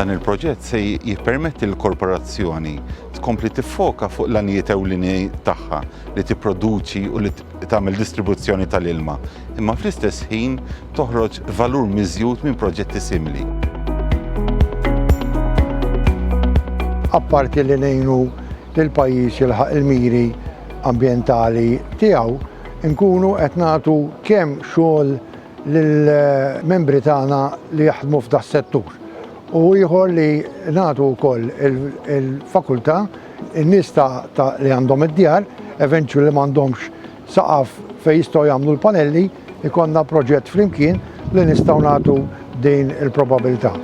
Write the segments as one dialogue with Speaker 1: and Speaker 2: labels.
Speaker 1: Dan il-proġett se jippermetti l-korporazzjoni tkompli tiffoka fuq l-anijiet ewlieni tagħha li tipproduċi u li tagħmel distribuzzjoni tal-ilma, imma fl-istess ħin toħroġ valur miżjud minn proġetti simili.
Speaker 2: Apparti li ngħinu lill-pajjiż jilħaq il-miri ambjentali tiegħu, nkunu qed nagħtu kemm xogħol lill-membri tagħna li jaħdmu f'dah settur. U ieħor li nagħtu wkoll il-fakultà in-nies li għandhom id-djar, eventually li m'għandhomx saqaf fejn jistgħu jagħmlu l-panelli, ikollna proġett flimkien li nistgħu nagħtu din il-probabilità.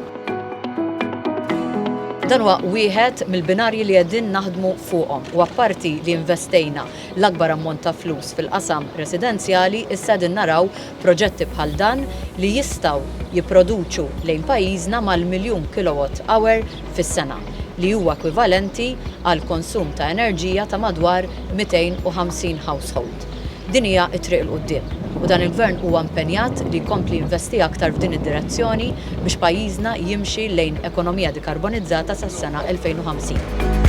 Speaker 3: Dan huwa wieħed mill-binarji li qegħdin naħdmu fuqhom u apparti li investejna l-akbar ammont ta' flus fil-qasam residenzjali, issa qegħdin naraw proġetti bħal dan li jistgħu jipproduċu lejn pajjiżna mal-1,000,000 kWh fis-sena li huwa ekwivalenti għal konsum ta' enerġija ta' madwar 250 household. Din hija t-triq il quddiem u dan il-Gvern huwa impenjat li jkompli jinvesti aktar f'din id-direzzjoni biex pajjiżna jimxi lejn ekonomija dekarbonizzata sas-sena 2050.